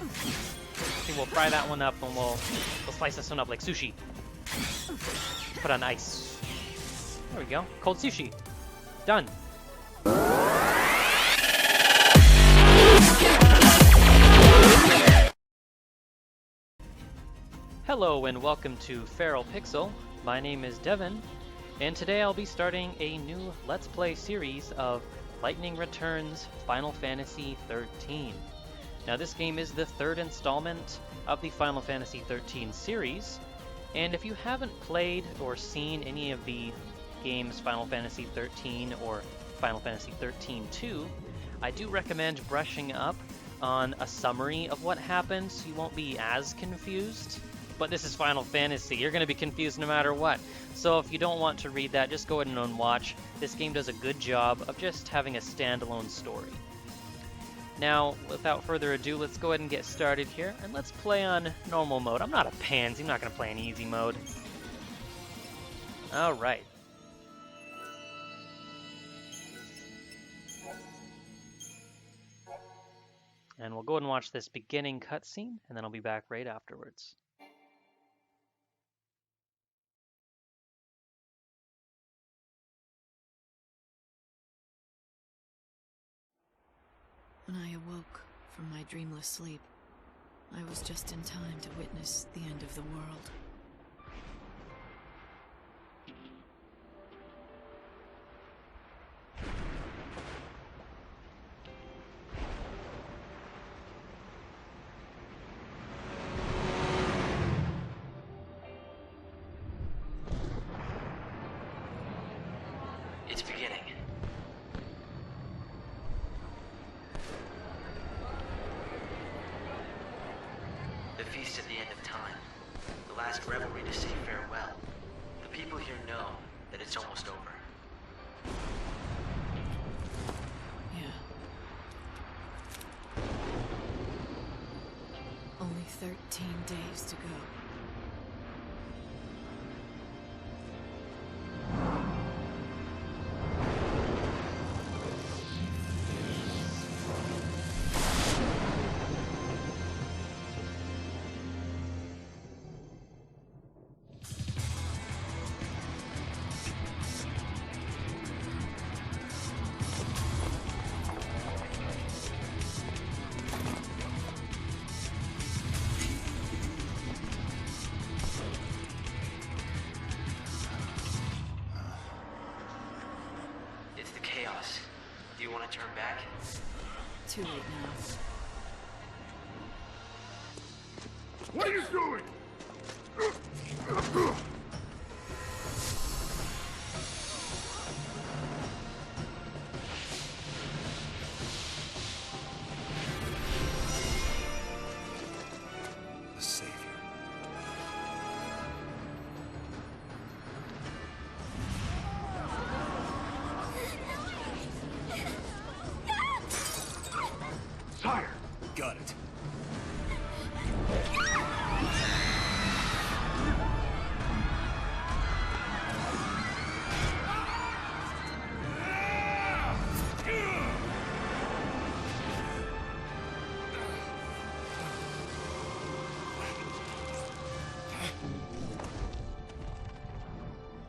See, we'll fry that one up and we'll slice this one up like sushi. Put on ice. There we go. Cold sushi. Done. Hello and welcome to FeralPixel. My name is Devin, and today I'll be starting a new Let's Play series of Lightning Returns Final Fantasy XIII. Now this game is the third installment of the Final Fantasy XIII series, and if you haven't played or seen any of the games Final Fantasy XIII or Final Fantasy XIII-2, I do recommend brushing up on a summary of what happened so you won't be as confused. But this is Final Fantasy, you're going to be confused no matter what. So if you don't want to read that, just go ahead and watch. This game does a good job of just having a standalone story. Now, without further ado, let's go ahead and get started here, and let's play on normal mode. I'm not a pansy, I'm not going to play in easy mode. Alright. And we'll go ahead and watch this beginning cutscene, and then I'll be back right afterwards. When I awoke from my dreamless sleep, I was just in time to witness the end of the world. It's beginning. The feast at the end of time. The last revelry to say farewell. The people here know that it's almost over. Yeah. Only 13 days to go. It's the chaos. Do you want to turn back? Too late now. What are you doing? The Savior. Sire! Got it.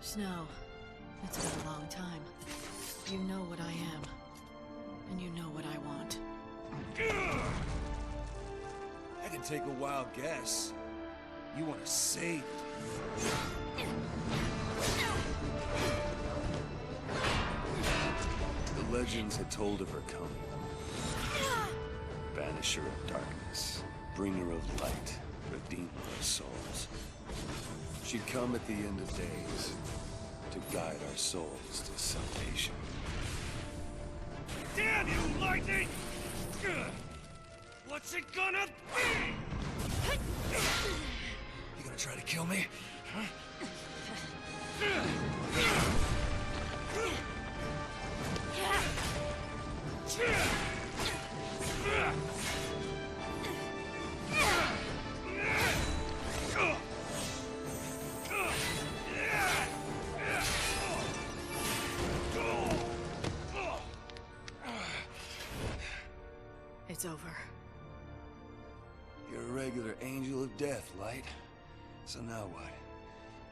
Snow, it's been a long time. You know what I am, and you know what I want. I can take a wild guess. You want to save me. The legends had told of her coming. Banisher of darkness, bringer of light, redeemer of souls. She'd come at the end of days to guide our souls to salvation. Damn you, lightning! What's it gonna be? You gonna try to kill me? Huh? It's over. regular angel of death, Light. So now what?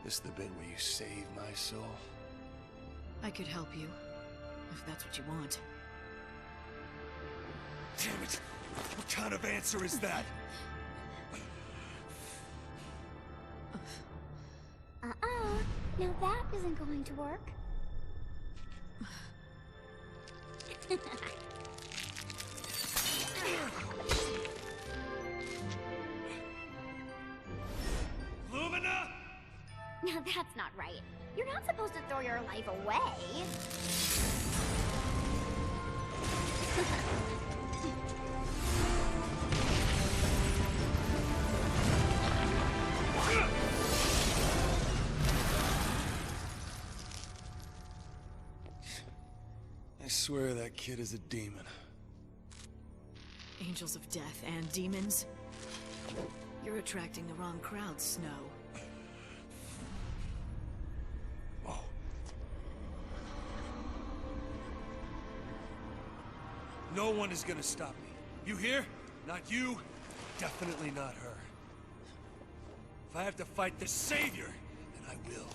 This the bit where you save my soul? I could help you, if that's what you want. Damn it! What kind of answer is that? Now that isn't going to work. Lumina! Now that's not right. You're not supposed to throw your life away. I swear that kid is a demon. Angels of death and demons? You're attracting the wrong crowd, Snow. Whoa. No one is gonna stop me. You hear? Not you. Definitely not her. If I have to fight the Savior, then I will.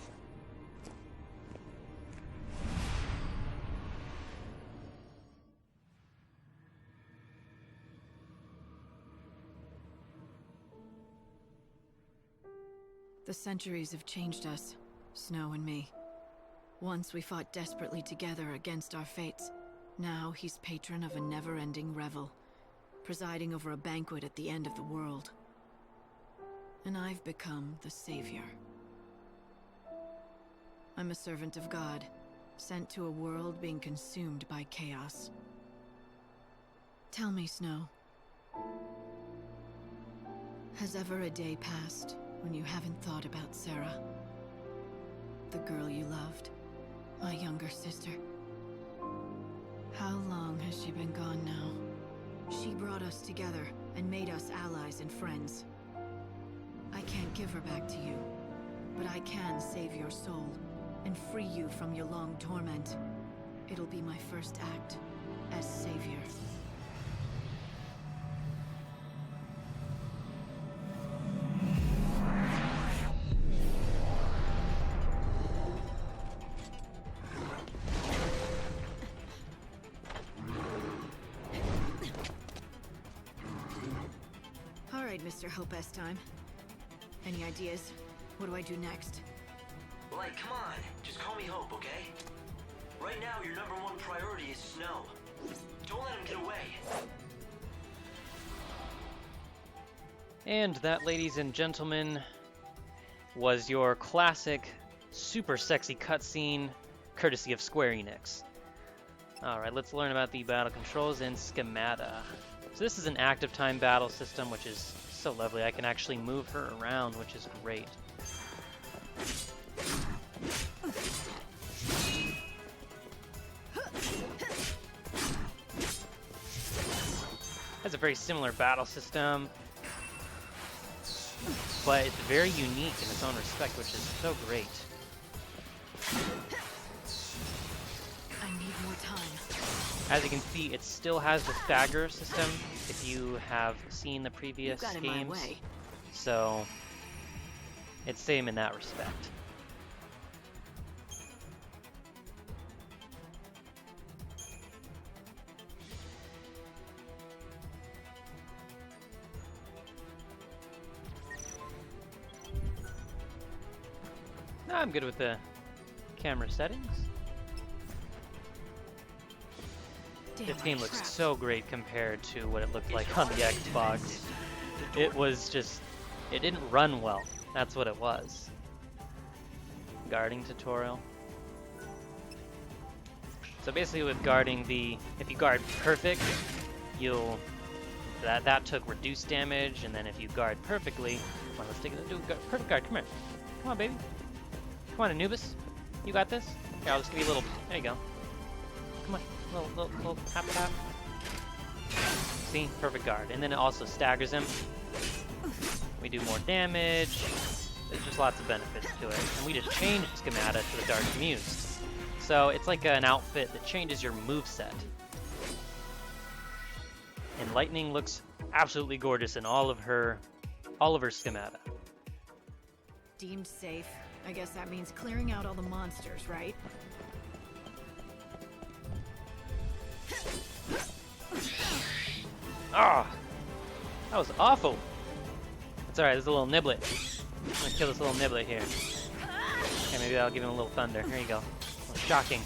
The centuries have changed us, Snow and me. Once we fought desperately together against our fates. Now he's patron of a never-ending revel, presiding over a banquet at the end of the world. And I've become the savior. I'm a servant of God, sent to a world being consumed by chaos. Tell me, Snow, has ever a day passed when you haven't thought about Sarah? The girl you loved, my younger sister. How long has she been gone now? She brought us together and made us allies and friends. I can't give her back to you, but I can save your soul and free you from your long torment. It'll be my first act as savior. Mr. Hope S. time. Any ideas? What do I do next? Like, come on. Just call me Hope, okay? Right now, your #1 priority is Snow. Don't let him get away. And that, ladies and gentlemen, was your classic, super sexy cutscene, courtesy of Square Enix. Alright, let's learn about the battle controls and schemata. So this is an active time battle system, which is so lovely. I can actually move her around, which is great. Has a very similar battle system, but it's very unique in its own respect, which is so great. I need more time. As you can see, it still has the stagger system, if you have seen the previous got in games. my way. So, it's same in that respect. I'm good with the camera settings. This game looks so great compared to what it looked like on the Xbox. It was just, it didn't run well. That's what it was. Guarding tutorial. So basically with guarding if you guard perfect, that took reduced damage, and then if you guard perfectly, come on, let's do a perfect guard, come here. Come on, baby. Come on, Anubis. You got this? Here, I'll just give you a little, there you go. Come on. Little tap. See? Perfect guard. And then it also staggers him. We do more damage. There's just lots of benefits to it. And we just changed schemata to the Dark Muse. So it's like an outfit that changes your moveset. And Lightning looks absolutely gorgeous in all of her Oliver schemata. Deemed safe. I guess that means clearing out all the monsters, right? Ah! That was awful! It's alright, there's a little niblet. I'm gonna kill this little niblet here. Okay, maybe I'll give him a little thunder. Here you go. Oh, shocking.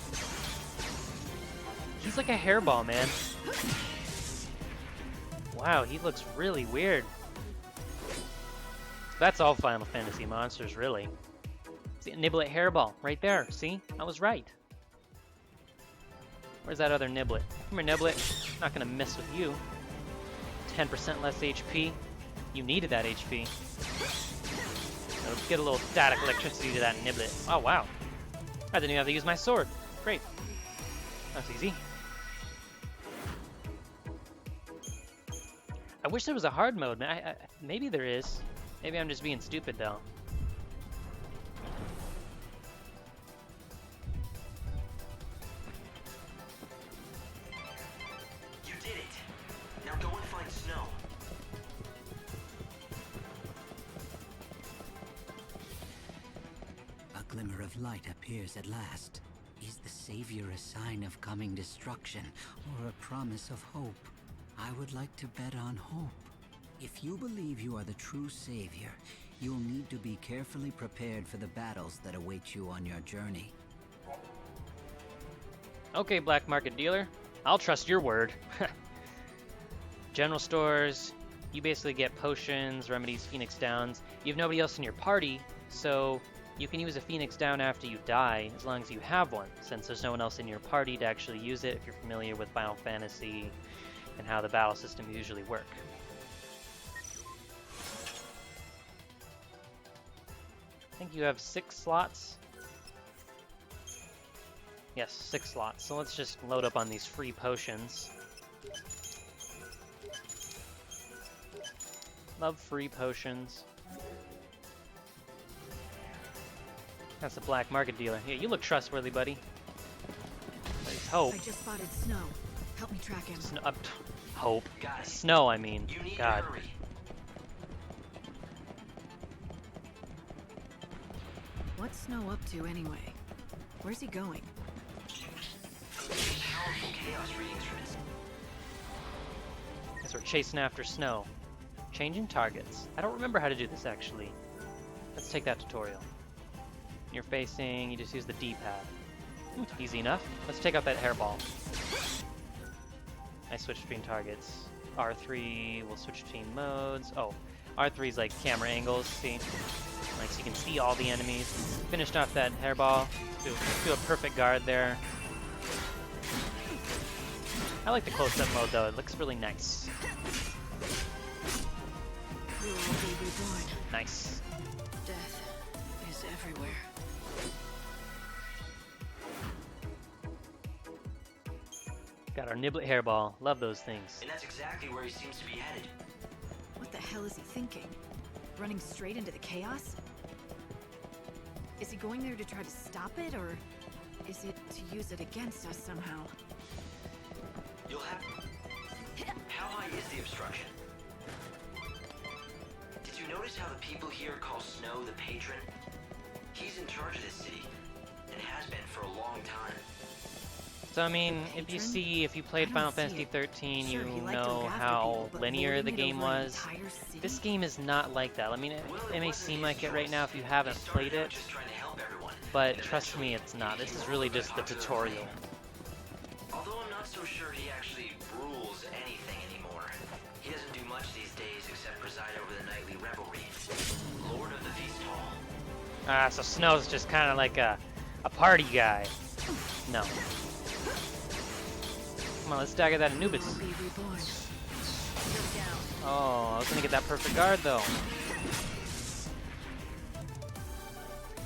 He's like a hairball, man. Wow, he looks really weird. That's all Final Fantasy monsters, really. See, niblet hairball, right there. See? I was right. Where's that other niblet? Come here, niblet. Not gonna mess with you. 10% less HP. You needed that HP. Let's get a little static electricity to that niblet. Oh, wow. I didn't even have to use my sword. Great. That's easy. I wish there was a hard mode, man. Maybe there is. Maybe I'm just being stupid, though. You did it. Now go and find Snow. A glimmer of light appears at last. Is the savior a sign of coming destruction, or a promise of hope? I would like to bet on hope. If you believe you are the true savior, you'll need to be carefully prepared for the battles that await you on your journey. Okay, black market dealer. I'll trust your word. General stores, you basically get potions, remedies, phoenix downs. You have nobody else in your party, so you can use a phoenix down after you die, as long as you have one, since there's no one else in your party to actually use it if you're familiar with Final Fantasy and how the battle system usually work. I think you have 6 slots. Yes, 6 slots. So let's just load up on these free potions. Love free potions. That's the black market dealer. Yeah, you look trustworthy, buddy. There's Hope. I just spotted Snow. Help me track him. Hope. Got it. Snow, I mean. You need God. to hurry. What's Snow up to anyway? Where's he going? Powerful chaos readings from his... Guess we're chasing after Snow. Changing targets. I don't remember how to do this, actually. Let's take that tutorial. You're facing, you just use the D-pad. Easy enough. Let's take out that hairball. I switch between targets. R3 will switch between modes. Oh, R3 is like camera angles, see? Like, so you can see all the enemies. Finished off that hairball. Do a perfect guard there. I like the close-up mode, though. It looks really nice. You will be reborn. Nice. Death is everywhere. Got our niblet hairball. Love those things. And that's exactly where he seems to be headed. What the hell is he thinking? Running straight into the chaos? Is he going there to try to stop it, or is it to use it against us somehow? You'll have... How high is the obstruction? Did you notice how the people here call Snow the patron? He's in charge of this city, and has been for a long time. So I mean, if you played Final Fantasy 13, you know how linear the game was. This game is not like that. I mean, it may seem like it right now if you haven't played it, but trust me, it's not. This is really just the tutorial. Although I'm not so sure he actually rules anything anymore. He doesn't do much these days except preside over the nightly revelry. Lord of the Feast Hall. Ah, so Snow's just kind of like a party guy. No. Come on, let's stagger that Anubis. Be reborn. You're down. Oh, I was gonna get that perfect guard though.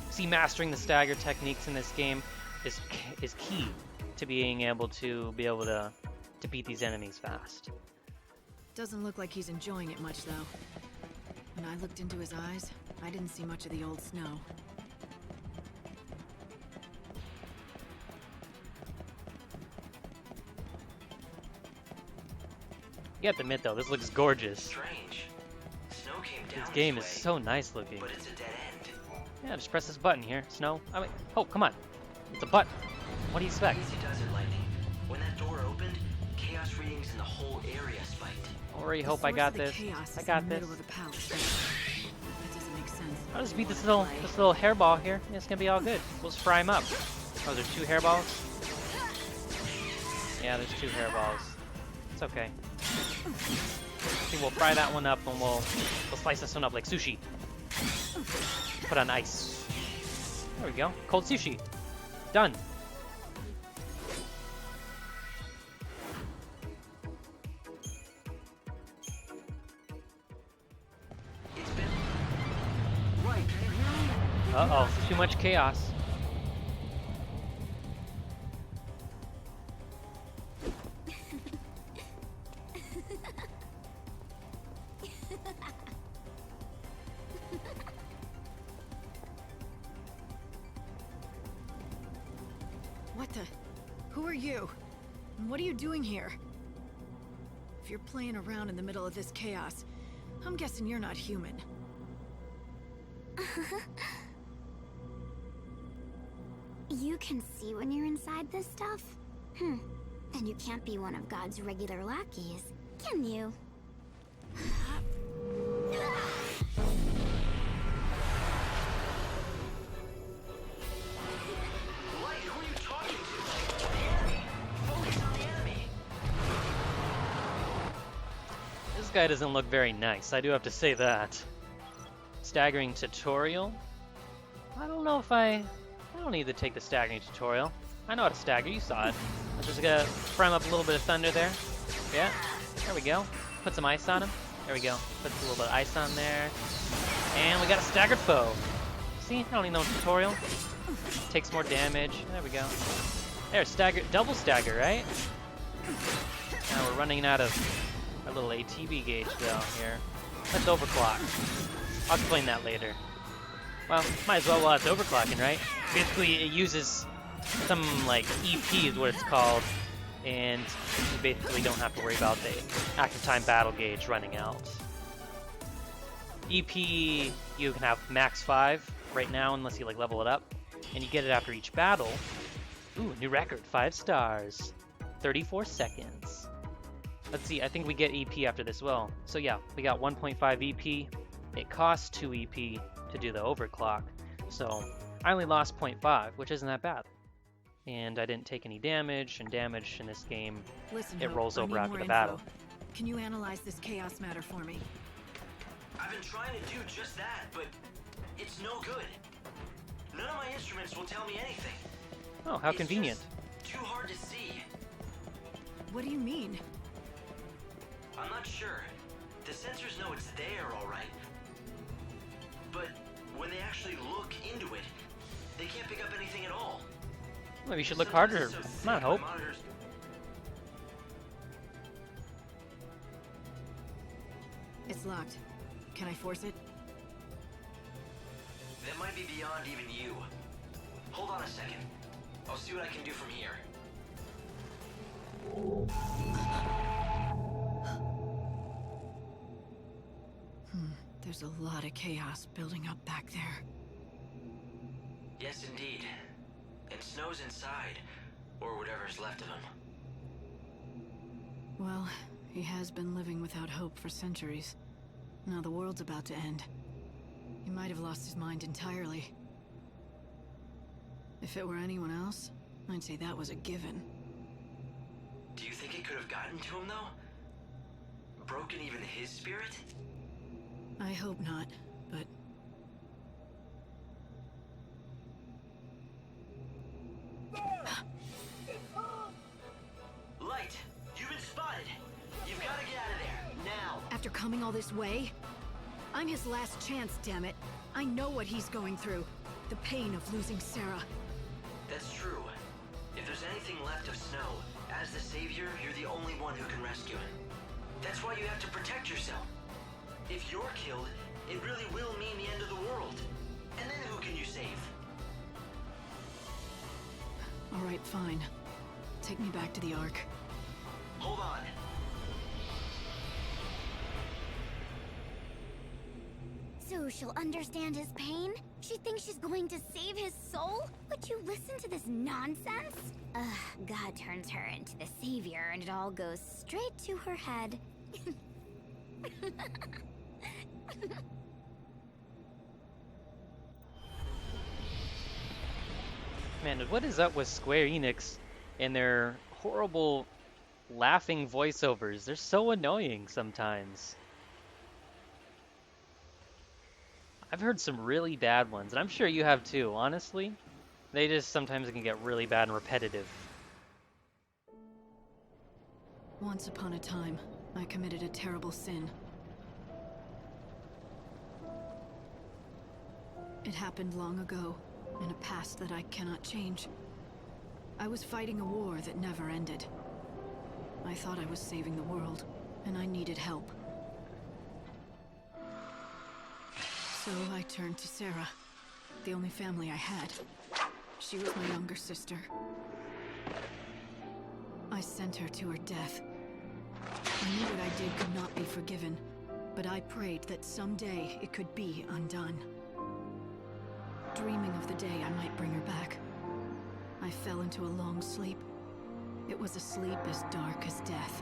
See, mastering the stagger techniques in this game is key to being able to beat these enemies fast. Doesn't look like he's enjoying it much, though. When I looked into his eyes, I didn't see much of the old Snow. You have to admit though, this looks gorgeous. Strange. Snow came down This game this is way, so nice looking. but it's a dead end. Yeah, just press this button here, Snow. Oh, wait. Oh, come on. It's a button. What do you expect? Easy does it, Lightning. When that door opened, chaos readings in the whole area spiked. Already The hope I source got of the this. chaos I is got in the this. middle of the palace. That doesn't make sense. I'll just You beat this wanna little play. hairball here. It's gonna be all good. We'll just fry him up. Oh, there's 2 hairballs? Yeah, there's 2 hairballs. It's okay. I think we'll fry that one up and we'll slice this one up like sushi. Put on ice. There we go. Cold sushi. Done. It's been... Right, can you hear me? Uh-oh. Too much chaos. What the? Who are you? And what are you doing here? If you're playing around in the middle of this chaos, I'm guessing you're not human. You can see when you're inside this stuff? Then you can't be one of God's regular lackeys, can you? Light, who are you talking to? The enemy! Focus on the enemy! This guy doesn't look very nice. I do have to say that. Staggering tutorial? I don't know if I don't need to take the staggering tutorial. I know how to stagger, you saw it. I'm just gonna frame up a little bit of thunder there. Yeah, there we go. Put some ice on him. There we go. Put a little bit of ice on there. And we got a staggered foe. See, I don't need no tutorial. Takes more damage. There we go. There, stagger, double stagger, right? Now we're running out of our little ATB gauge though here. Let's overclock. I'll explain that later. Well, might as well while it's overclocking, right? Basically, it uses some, like, EP is what it's called, and you basically don't have to worry about the active time battle gauge running out. EP, you can have max 5 right now, unless you, like, level it up, and you get it after each battle. Ooh, new record, 5 stars, 34 seconds. Let's see, I think we get EP after this as well. So yeah, we got 1.5 EP. It costs 2 EP to do the overclock, so I only lost 0.5, which isn't that bad. And I didn't take any damage, and damage in this game, Listen, it Hope, rolls I over need after more the info. battle. Can you analyze this chaos matter for me? I've been trying to do just that, but it's no good. None of my instruments will tell me anything. Oh, how It's convenient. just too hard to see. What do you mean? I'm not sure. The sensors know it's there, all right. But when they actually look into it, they can't pick up anything at all. Maybe you should look Sometimes harder. it's so Come thick, on, my Hope. monitors- It's locked. Can I force it? That might be beyond even you. Hold on a second. I'll see what I can do from here. There's a lot of chaos building up back there. Yes, indeed. And Snow's inside, or whatever's left of him. Well, he has been living without hope for centuries. Now the world's about to end. He might have lost his mind entirely. If it were anyone else, I'd say that was a given. Do you think it could have gotten to him, though? Broken even his spirit? I hope not, but... Light, you've been spotted. You've got to get out of there, now. After coming all this way? I'm his last chance, damn it. I know what he's going through. The pain of losing Sarah. That's true. If there's anything left of Snow, as the savior, you're the only one who can rescue him. That's why you have to protect yourself. If you're killed, it really will mean the end of the world. And then who can you save? All right, fine. Take me back to the Ark. Hold on. you she'll understand his pain? She thinks she's going to save his soul? Would you listen to this nonsense? God turns her into the savior and it all goes straight to her head. Man, what is up with Square Enix and their horrible laughing voiceovers? They're so annoying sometimes. I've heard some really bad ones, and I'm sure you have too, honestly. They just sometimes can get really bad and repetitive. Once upon a time, I committed a terrible sin. It happened long ago, in a past that I cannot change. I was fighting a war that never ended. I thought I was saving the world, and I needed help. So I turned to Sarah, the only family I had. She was my younger sister. I sent her to her death. I knew what I did could not be forgiven, but I prayed that someday it could be undone. Dreaming of the day I might bring her back, I fell into a long sleep. It was a sleep as dark as death.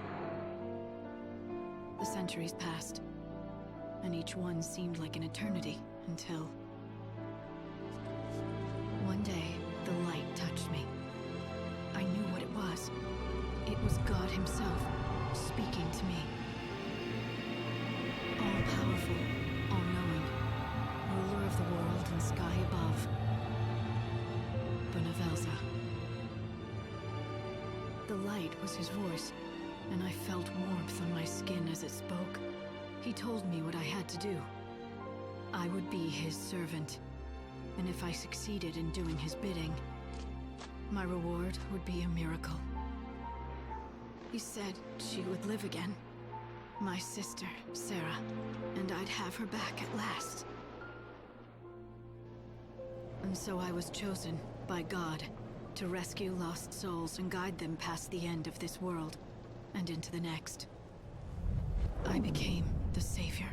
The centuries passed, and each one seemed like an eternity until... One day, the light touched me. I knew what it was. It was God himself, speaking to me. All-powerful, all-knowing, ruler of the world and sky above. Benevelza. The light was his voice, and I felt warmth on my skin as it spoke. He told me what I had to do. I would be his servant, and if I succeeded in doing his bidding, my reward would be a miracle. He said she would live again. My sister, Sarah, and I'd have her back at last. And so I was chosen by God to rescue lost souls and guide them past the end of this world and into the next. I became the savior.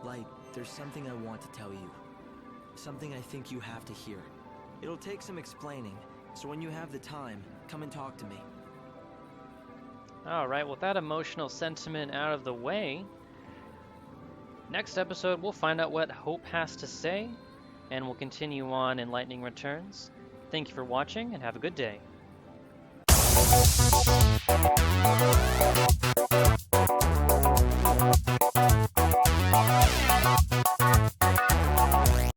Light, there's something I want to tell you. Something I think you have to hear. It'll take some explaining, so when you have the time, come and talk to me. Alright, with that emotional sentiment out of the way, next episode we'll find out what Hope has to say, and we'll continue on in Lightning Returns. Thank you for watching, and have a good day.